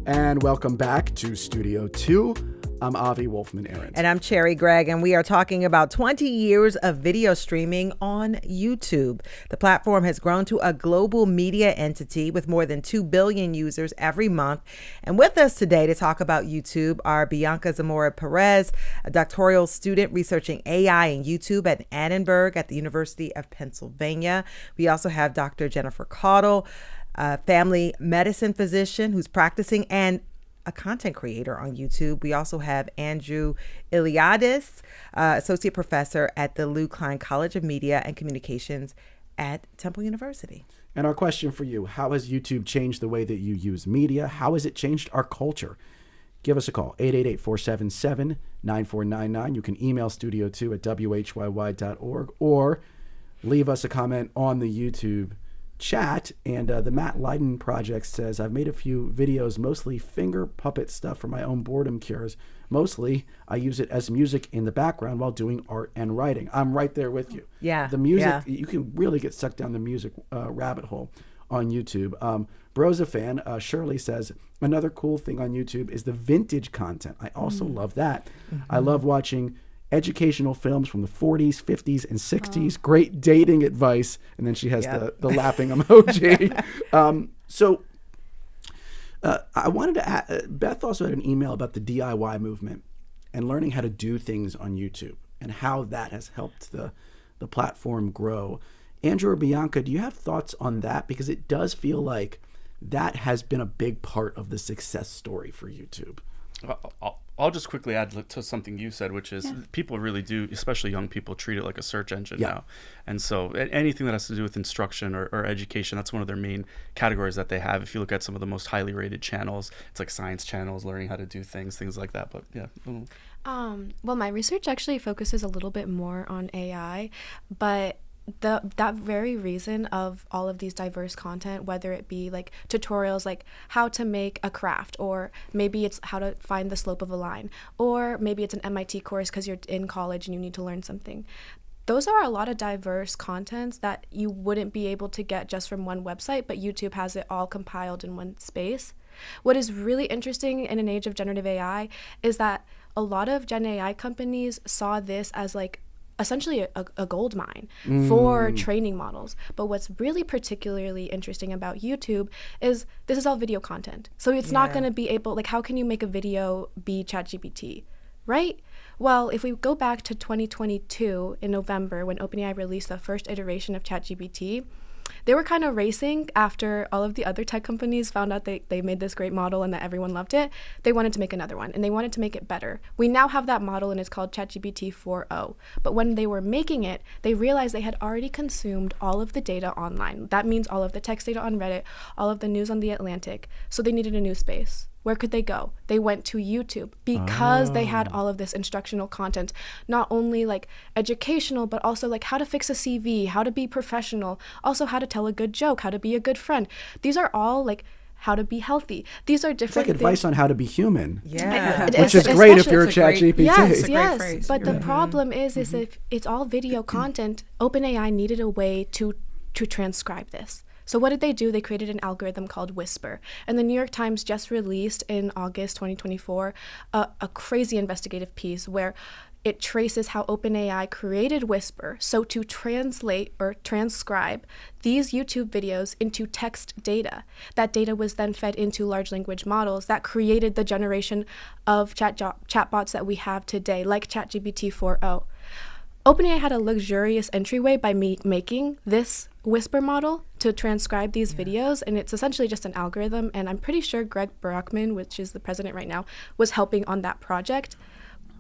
And welcome back to Studio 2. I'm Avi Wolfman-Arens. And I'm Cherry Gregg, and we are talking about 20 years of video streaming on YouTube. The platform has grown to a global media entity with more than 2 billion users every month. And with us today to talk about YouTube are Bianca Zamora Perez, a doctoral student researching AI and YouTube at Annenberg at the University of Pennsylvania. We also have Dr. Jennifer Caudle, a family medicine physician who's practicing and a content creator on YouTube. We also have Andrew Iliadis, associate professor at the Klein College of Media and Communications at Temple University. And our question for you, how has YouTube changed the way that you use media? How has it changed our culture? Give us a call, 888-477-9499. You can email studio2 at whyy.org or leave us a comment on the YouTube chat. And the Matt Leiden Project says, I've made a few videos, mostly finger puppet stuff for my own boredom cures. Mostly, I use it as music in the background while doing art and writing. I'm right there with you. Yeah. The music, yeah. You can really get sucked down the music rabbit hole on YouTube. Bro's a fan. Shirley says, another cool thing on YouTube is the vintage content. I also love that. I love watching educational films from the 40s, 50s, and 60s. Great dating advice. And then she has the laughing emoji. I wanted to add, Beth also had an email about the DIY movement and learning how to do things on YouTube and how that has helped the platform grow. Andrew or Bianca, do you have thoughts on that? Because it does feel like that has been a big part of the success story for YouTube. I'll just quickly add to something you said, which is people really do, especially young people, treat it like a search engine now. And so anything that has to do with instruction or education, that's one of their main categories that they have. If you look at some of the most highly rated channels, it's like science channels, learning how to do things like that. But yeah. Well, my research actually focuses a little bit more on AI, but that very reason of all of these diverse content, whether it be like tutorials like how to make a craft, or maybe it's how to find the slope of a line, or maybe it's an MIT course because you're in college and you need to learn something. those are a lot of diverse contents that you wouldn't be able to get just from one website, but YouTube has it all compiled in one space. What is really interesting in an age of generative AI is that a lot of Gen AI companies saw this as like essentially a gold mine for training models. But what's really particularly interesting about YouTube is this is all video content. So it's not going to be able, like, how can you make a video be ChatGPT, right? Well, if we go back to 2022 in November when OpenAI released the first iteration of ChatGPT, they were kind of racing after all of the other tech companies found out they made this great model and that everyone loved it. They wanted to make another one, and they wanted to make it better. We now have that model, and it's called ChatGPT 4.0. But when they were making it, they realized they had already consumed all of the data online. That means all of the text data on Reddit, all of the news on The Atlantic. So they needed a new space. Where could they go? They went to YouTube because they had all of this instructional content, not only like educational, but also like how to fix a CV, how to be professional, also how to tell a good joke, how to be a good friend. These are all like how to be healthy. These are different It's like advice on how to be human. Yeah. Which is great if you're a ChatGPT. Yes. But the problem is if it's all video content, OpenAI needed a way to transcribe this. So what did they do? They created an algorithm called Whisper. And the New York Times just released in August 2024 a crazy investigative piece where it traces how OpenAI created Whisper. So to translate or transcribe these YouTube videos into text data, that data was then fed into large language models that created the generation of chatbots that we have today, like ChatGPT 4.0. OpenAI had a luxurious entryway by making this Whisper model to transcribe these videos, and it's essentially just an algorithm, and I'm pretty sure Greg Brockman, which is the president right now, was helping on that project.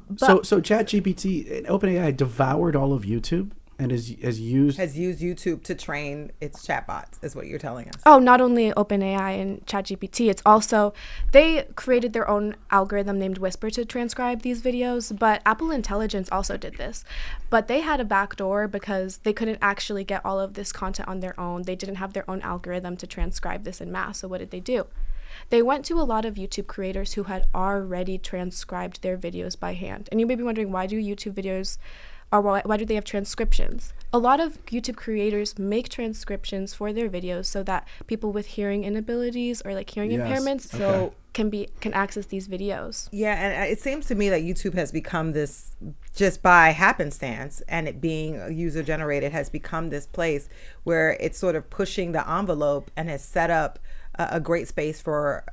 But So ChatGPT and OpenAI devoured all of YouTube and has used YouTube to train its chatbots, is what you're telling us. Oh, not only OpenAI and ChatGPT, it's also, they created their own algorithm named Whisper to transcribe these videos, but Apple Intelligence also did this. But they had a backdoor because they couldn't actually get all of this content on their own. They didn't have their own algorithm to transcribe this en masse. So what did they do? They went to a lot of YouTube creators who had already transcribed their videos by hand. And you may be wondering, why do YouTube videos, or why do they have transcriptions? A lot of YouTube creators make transcriptions for their videos so that people with hearing inabilities or like hearing impairments can access these videos. Yeah, and it seems to me that YouTube has become this, just by happenstance, and it being user generated, has become this place where it's sort of pushing the envelope and has set up a great space for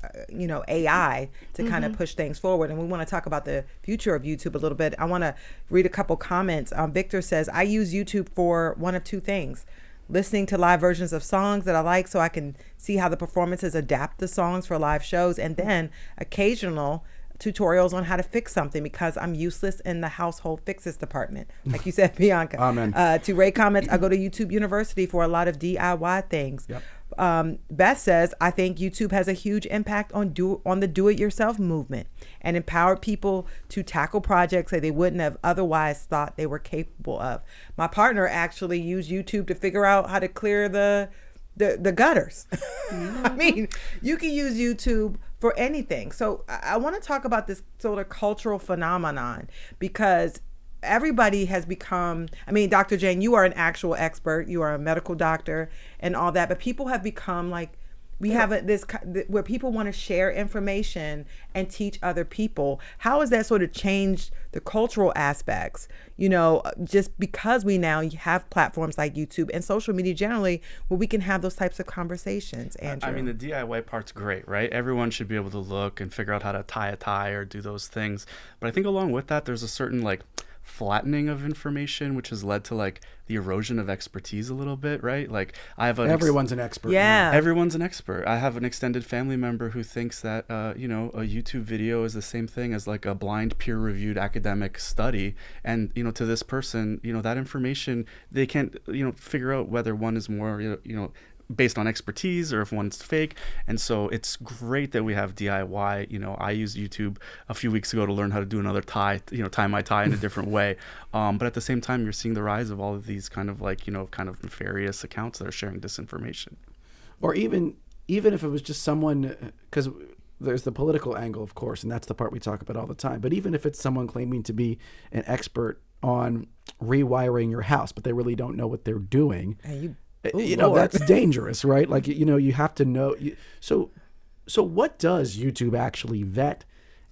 AI to kind of push things forward. And we want to talk about the future of YouTube a little bit. I want to read a couple comments. Victor says, I use YouTube for one of two things: listening to live versions of songs that I like so I can see how the performances adapt the songs for live shows, and then occasional tutorials on how to fix something because I'm useless in the household fixes department. Like you said, Bianca. Amen. To Ray comments, I go to YouTube University for a lot of DIY things. Yep. Beth says, I think YouTube has a huge impact on the do-it-yourself movement and empowered people to tackle projects that they wouldn't have otherwise thought they were capable of. My partner actually used YouTube to figure out how to clear the gutters. I mean, you can use YouTube for anything. So I want to talk about this sort of cultural phenomenon, because everybody has become, I mean, Dr. Jane, you are an actual expert, you are a medical doctor and all that, but people have become like, we have this where people want to share information and teach other people. How has that sort of changed the cultural aspects? Just because we now have platforms like YouTube and social media generally where we can have those types of conversations, Andrew. I mean, the DIY part's great, right? Everyone should be able to look and figure out how to tie a tie or do those things. But I think along with that, there's a certain flattening of information, which has led to the erosion of expertise a little bit, right? Everyone's an expert. Yeah. Everyone's an expert. I have an extended family member who thinks that, a YouTube video is the same thing as a blind peer-reviewed academic study. And, to this person, that information, they can't, figure out whether one is more, based on expertise or if one's fake. And so it's great that we have DIY. I used YouTube a few weeks ago to learn how to do another tie, tie my tie in a different way. But at the same time, you're seeing the rise of all of these kind of nefarious accounts that are sharing disinformation. Or even if it was just someone, because there's the political angle, of course, and that's the part we talk about all the time. But even if it's someone claiming to be an expert on rewiring your house, but they really don't know what they're doing. And That's dangerous, right? Like, you have to know. So what does YouTube actually vet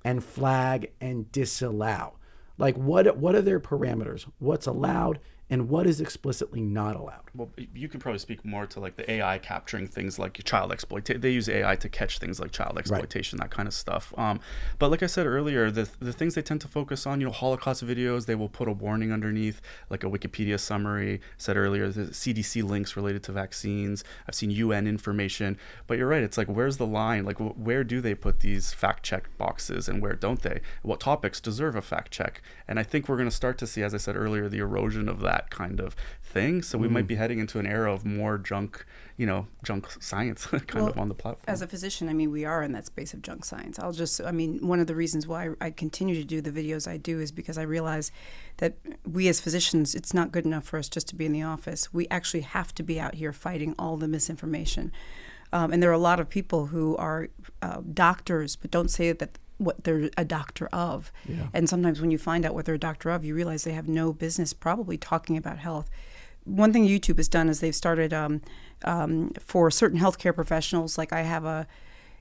and flag and disallow? Like, what are their parameters? What's allowed and what is explicitly not allowed? Well, you can probably speak more to like the AI capturing things like child exploitation. They use AI to catch things like child exploitation, that kind of stuff. But like I said earlier, the things they tend to focus on, Holocaust videos, they will put a warning underneath, like a Wikipedia summary. Said earlier, the CDC links related to vaccines. I've seen UN information. But you're right, it's like, where's the line? Like, where do they put these fact check boxes and where don't they? What topics deserve a fact check? And I think we're going to start to see, as I said earlier, the erosion of that kind of thing. So we might be heading into an era of more junk science kind of on the platform. As a physician, we are in that space of junk science. One of the reasons why I continue to do the videos I do is because I realize that we as physicians, it's not good enough for us just to be in the office. We actually have to be out here fighting all the misinformation. And there are a lot of people who are doctors, but don't say that what they're a doctor of. Yeah. And sometimes when you find out what they're a doctor of, you realize they have no business probably talking about health. One thing YouTube has done is they've started for certain healthcare professionals, like I have and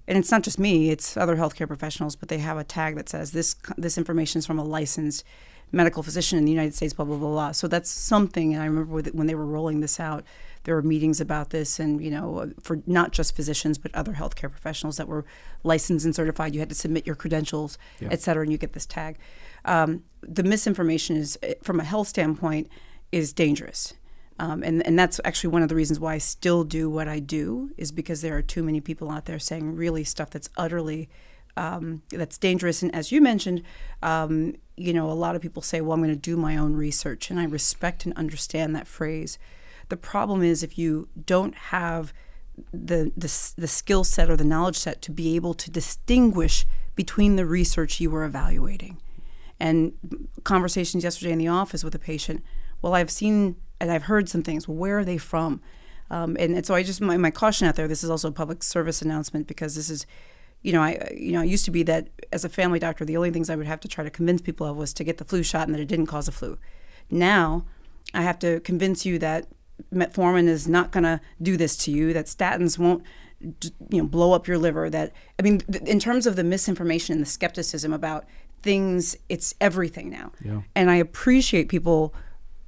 it's not just me, it's other healthcare professionals, but they have a tag that says this information is from a licensed medical physician in the United States, blah, blah, blah, blah. So that's something, and I remember when they were rolling this out, there were meetings about this, and for not just physicians, but other healthcare professionals that were licensed and certified. You had to submit your credentials, et cetera, and you get this tag. The misinformation is, from a health standpoint, is dangerous. And that's actually one of the reasons why I still do what I do, is because there are too many people out there saying really stuff that's utterly that's dangerous. And as you mentioned, a lot of people say, well, I'm going to do my own research. And I respect and understand that phrase. The problem is if you don't have the skill set or the knowledge set to be able to distinguish between the research you were evaluating. And conversations yesterday in the office with a patient, well, I've seen and I've heard some things. Well, where are they from? And so I just, my caution out there, this is also a public service announcement, because this is, I used to be that as a family doctor, the only things I would have to try to convince people of was to get the flu shot and that it didn't cause a flu. Now I have to convince you that metformin is not going to do this to you, that statins won't, blow up your liver. That, in terms of the misinformation and the skepticism about things, it's everything now. Yeah. And I appreciate people,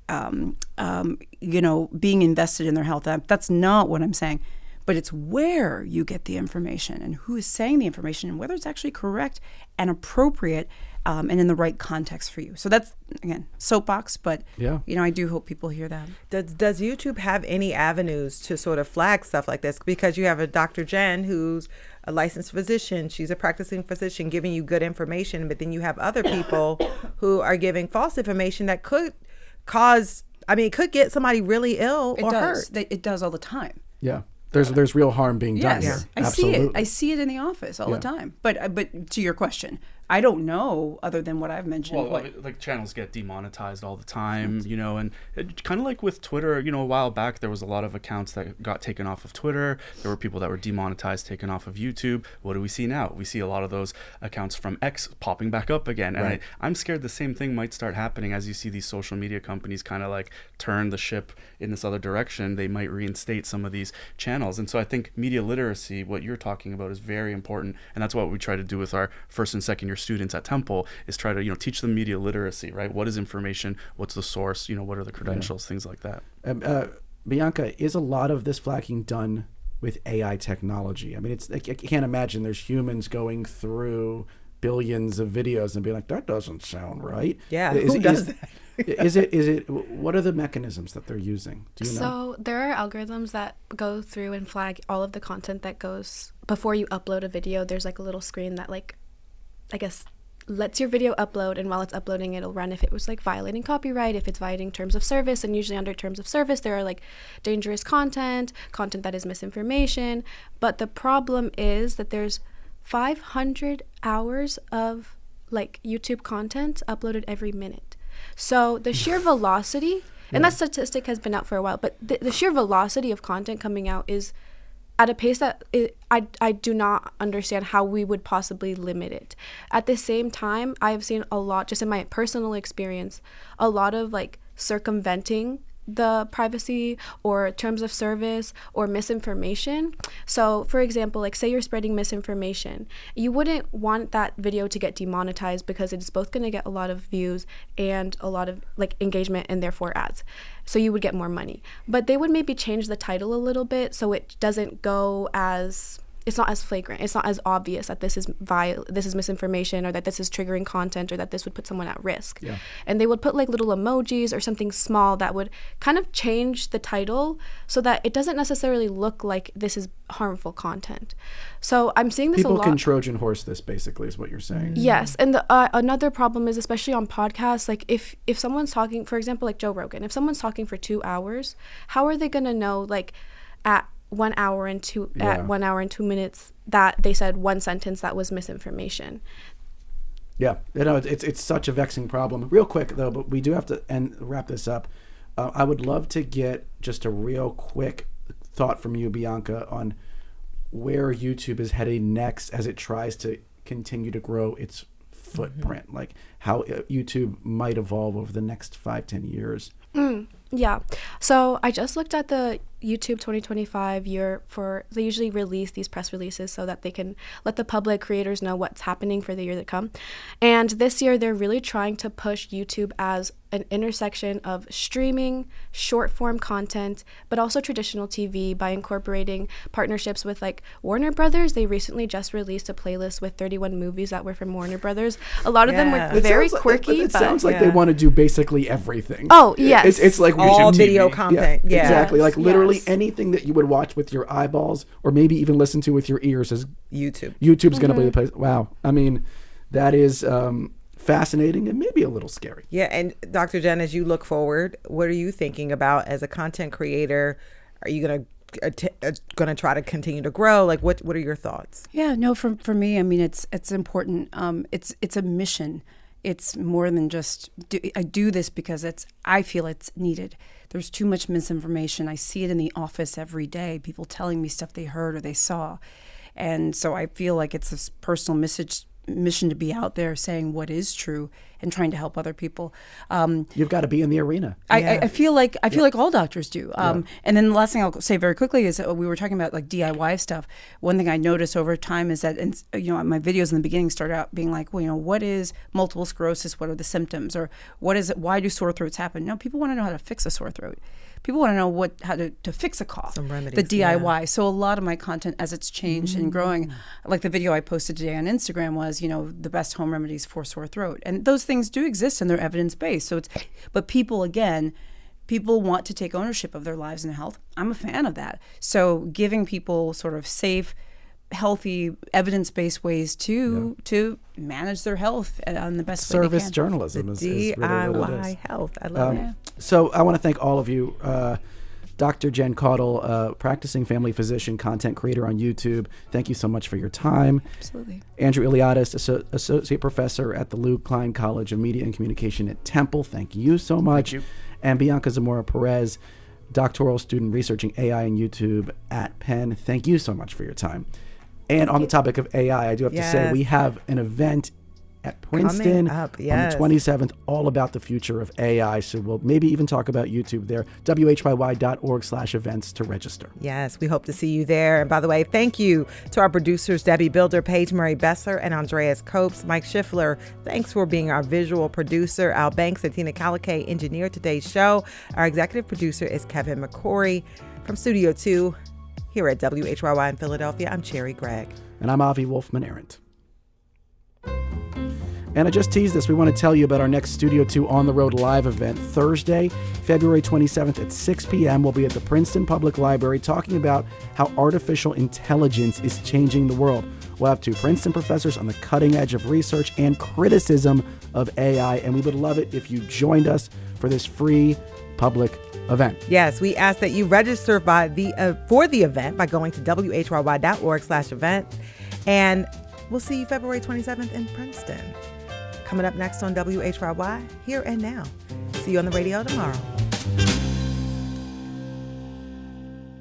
being invested in their health. That's not what I'm saying. But it's where you get the information and who is saying the information and whether it's actually correct and appropriate and in the right context for you. So that's, again, soapbox, but I do hope people hear that. Does YouTube have any avenues to sort of flag stuff like this? Because you have a Dr. Jen who's a licensed physician. She's a practicing physician giving you good information, but then you have other people who are giving false information that could cause, it could get somebody really ill or hurt. It does all the time. Yeah. There's real harm being done here. I see it in the office all the time. But to your question, I don't know, other than what I've mentioned. Well, like channels get demonetized all the time, and kind of like with Twitter, a while back there was a lot of accounts that got taken off of Twitter. There were people that were demonetized, taken off of YouTube. What do we see now? We see a lot of those accounts from X popping back up again. And I'm scared the same thing might start happening as you see these social media companies kind of like turn the ship in this other direction. They might reinstate some of these channels. And so I think media literacy, what you're talking about, is very important. And that's what we try to do with our first and second year students at Temple, is try to teach them media literacy, right? What is information? What's the source? What are the credentials? Things like that. Bianca, is a lot of this flagging done with AI technology? I can't imagine there's humans going through billions of videos and being like, that doesn't sound right. Yeah, who does that? Is it? What are the mechanisms that they're using? Do you know? So there are algorithms that go through and flag all of the content that goes before you upload a video. There's like a little screen that lets your video upload, and while it's uploading, it'll run if it was violating copyright, if it's violating terms of service. And usually under terms of service, there are dangerous content that is misinformation. But the problem is that there's 500 hours of YouTube content uploaded every minute. So the sheer velocity, and that statistic has been out for a while, but the sheer velocity of content coming out is at a pace that I do not understand how we would possibly limit it. At the same time, I have seen a lot, just in my personal experience, a lot of like circumventing the privacy or terms of service or misinformation. So for example, like say you're spreading misinformation, you wouldn't want that video to get demonetized because it's both going to get a lot of views and a lot of like engagement and therefore ads. So you would get more money. But they would maybe change the title a little bit so it doesn't go as, it's not as flagrant. It's not as obvious that this is misinformation or that this is triggering content or that this would put someone at risk. Yeah. And they would put like little emojis or something small that would kind of change the title so that it doesn't necessarily look like this is harmful content. So I'm seeing this a lot. People can Trojan horse this, basically, is what you're saying. Yes, and another problem is, especially on podcasts, like if someone's talking, for example, like Joe Rogan, if someone's talking for 2 hours, how are they going to know like at 1 hour and 2 minutes that they said one sentence that was misinformation? Yeah, it's such a vexing problem. Real quick though, but we do have to wrap this up. I would love to get just a real quick thought from you, Bianca, on where YouTube is heading next as it tries to continue to grow its footprint, like how YouTube might evolve over the next 5-10 years. Yeah. So I just looked at the YouTube 2025 year they usually release these press releases so that they can let the public creators know what's happening for the year that come. And this year they're really trying to push YouTube as an intersection of streaming, short form content, but also traditional TV by incorporating partnerships with like Warner Brothers. They recently just released a playlist with 31 movies that were from Warner Brothers. A lot of them were very quirky. It sounds like they want to do basically everything. Oh, yes. It's like all YouTube video TV. content. Yeah. Exactly. Like literally anything that you would watch with your eyeballs or maybe even listen to with your ears is YouTube. YouTube's going to be the place. Wow. I mean, that is fascinating and maybe a little scary. Yeah. And Dr. Jen, as you look forward, what are you thinking about as a content creator? Are you going to try to continue to grow? Like what are your thoughts? Yeah, no, for me, I mean, it's important. It's a mission. It's more than just I do this because I feel it's needed. There's too much misinformation. I see it in the office every day. People telling me stuff they heard or they saw. And so I feel like it's this personal mission to be out there saying what is true and trying to help other people. You've got to be in the arena. I feel like all doctors do. And then the last thing I'll say very quickly is we were talking about like DIY stuff. One thing I noticed over time is that, my videos in the beginning started out being like, well, what is multiple sclerosis? What are the symptoms? Or what is it? Why do sore throats happen? No, people want to know how to fix a sore throat. People want to know how to fix a cough. Some remedies, the DIY. Yeah. So a lot of my content as it's changed and growing, like the video I posted today on Instagram was, the best home remedies for sore throat. And those things do exist and they're evidence-based. But people want to take ownership of their lives and health. I'm a fan of that. So giving people sort of safe, healthy, evidence-based ways to manage their health on the best way they can. Service journalism is really what it is. Health. I love it. So I want to thank all of you. Dr. Jen Caudle, practicing family physician, content creator on YouTube. Thank you so much for your time. Absolutely. Andrew Iliadis, associate professor at the Klein College of Media and Communication at Temple. Thank you so much. Thank you. And Bianca Zamora Perez, doctoral student researching AI and YouTube at Penn. Thank you so much for your time. And on the topic of AI, I do have to say we have an event at Princeton on the 27th all about the future of AI. So we'll maybe even talk about YouTube there. WHYY.org/events to register. Yes, we hope to see you there. And by the way, thank you to our producers, Debbie Builder, Paige Murray Bessler, and Andreas Copes. Mike Schiffler, thanks for being our visual producer. Al Banks and Tina Calicay engineered today's show. Our executive producer is Kevin McCory. From Studio 2 here at WHYY in Philadelphia, I'm Cherry Gregg. And I'm Avi Wolfman-Arendt. And I just teased this. We want to tell you about our next Studio 2 On the Road live event. Thursday, February 27th at 6 p.m. We'll be at the Princeton Public Library talking about how artificial intelligence is changing the world. We'll have 2 Princeton professors on the cutting edge of research and criticism of AI. And we would love it if you joined us for this free public event. Yes, we ask that you register for the event by going to WHYY.org/event. And we'll see you February 27th in Princeton. Coming up next on WHYY, Here and Now. See you on the radio tomorrow.